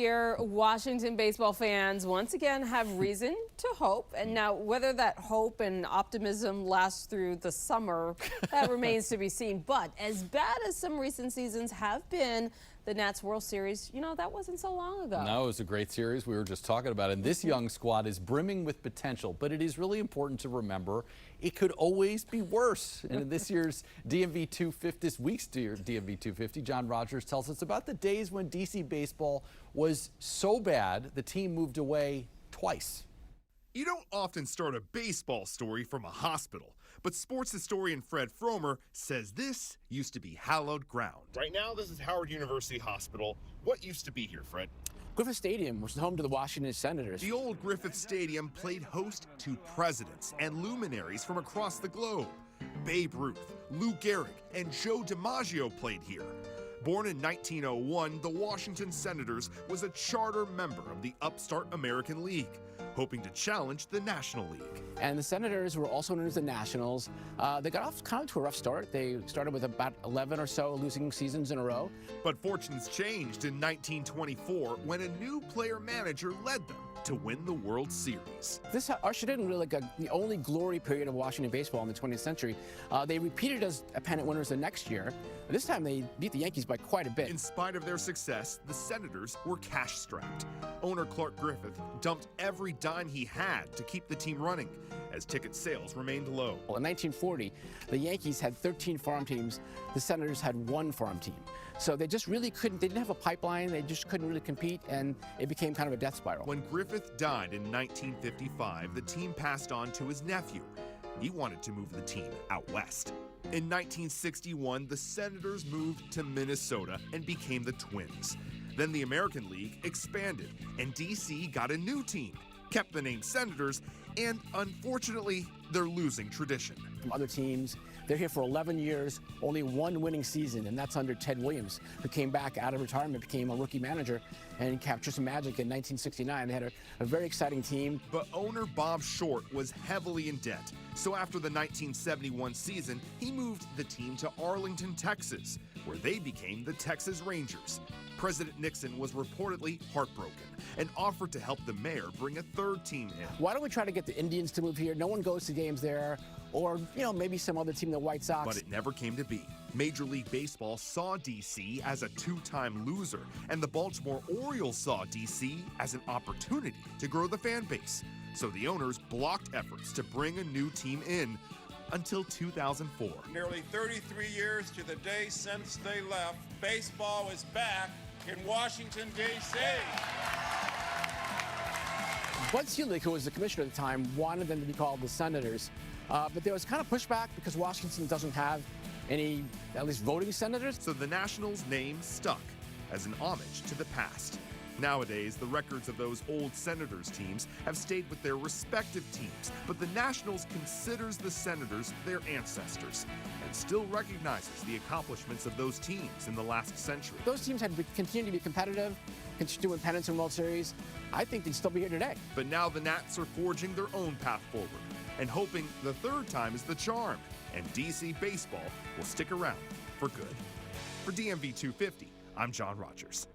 year, Washington baseball fans once again have reason to hope. And now, whether that hope and optimism lasts through the summer, that remains to be seen. But as bad as some recent seasons have been, the Nats World Series, you know, that wasn't so long ago. No, it was a great series. We were just talking about it. And this young squad is brimming with potential, but it is really important to remember it could always be worse. And in this year's DMV 250, this week's DMV 250, John Rogers tells us about the days when DC baseball was so bad the team moved away twice. You don't often start a baseball story from a hospital, but sports historian Fred Fromer says this used to be hallowed ground. Right now, this is Howard University Hospital. What used to be here, Fred? Griffith Stadium was home to the Washington Senators. The old Griffith Stadium played host to presidents and luminaries from across the globe. Babe Ruth, Lou Gehrig, and Joe DiMaggio played here. Born in 1901, the Washington Senators was a charter member of the upstart American League, hoping to challenge the National League. And the Senators were also known as the Nationals. They got off kind of to a rough start. They started with about 11 or so losing seasons in a row. But fortunes changed in 1924 when a new player-manager led them to win the World Series. This ushered in really like the only glory period of Washington baseball in the 20th century. They repeated as pennant winners the next year. This time they beat the Yankees by quite a bit. In spite of their success, the Senators were cash-strapped. Owner Clark Griffith dumped every dime he had to keep the team running, as ticket sales remained low. In 1940, the Yankees had 13 farm teams. The Senators had one farm team. So they just really couldn't, they didn't have a pipeline, they just couldn't really compete, and it became kind of a death spiral. When Griffith died in 1955, the team passed on to his nephew. He wanted to move the team out west. In 1961, the Senators moved to Minnesota and became the Twins. Then the American League expanded, and DC got a new team, kept the name Senators, and unfortunately, they're losing tradition. From other teams, they're here for 11 years, only one winning season, and that's under Ted Williams, who came back out of retirement, became a rookie manager, and captured some magic in 1969. They had a very exciting team. But owner Bob Short was heavily in debt. So after the 1971 season, he moved the team to Arlington, Texas, where they became the Texas Rangers. President Nixon was reportedly heartbroken and offered to help the mayor bring a third team in. Why don't we try to get the Indians to move here? No one goes to games there, or maybe some other team, the White Sox. But it never came to be. Major League Baseball saw DC as a two-time loser, and the Baltimore Orioles saw DC as an opportunity to grow the fan base. So the owners blocked efforts to bring a new team in until 2004. Nearly 33 years to the day since they left, baseball is back in Washington, D.C. Bud Selig, who was the commissioner at the time, wanted them to be called the Senators. But there was kind of pushback because Washington doesn't have any, at least voting senators. So the Nationals name stuck as an homage to the past. Nowadays, the records of those old Senators teams have stayed with their respective teams, but the Nationals considers the Senators their ancestors and still recognizes the accomplishments of those teams in the last century. Those teams had continued to be competitive, continue to win pennants and World Series. I think they'd still be here today. But now the Nats are forging their own path forward and hoping the third time is the charm, and DC baseball will stick around for good. For DMV 250, I'm John Rogers.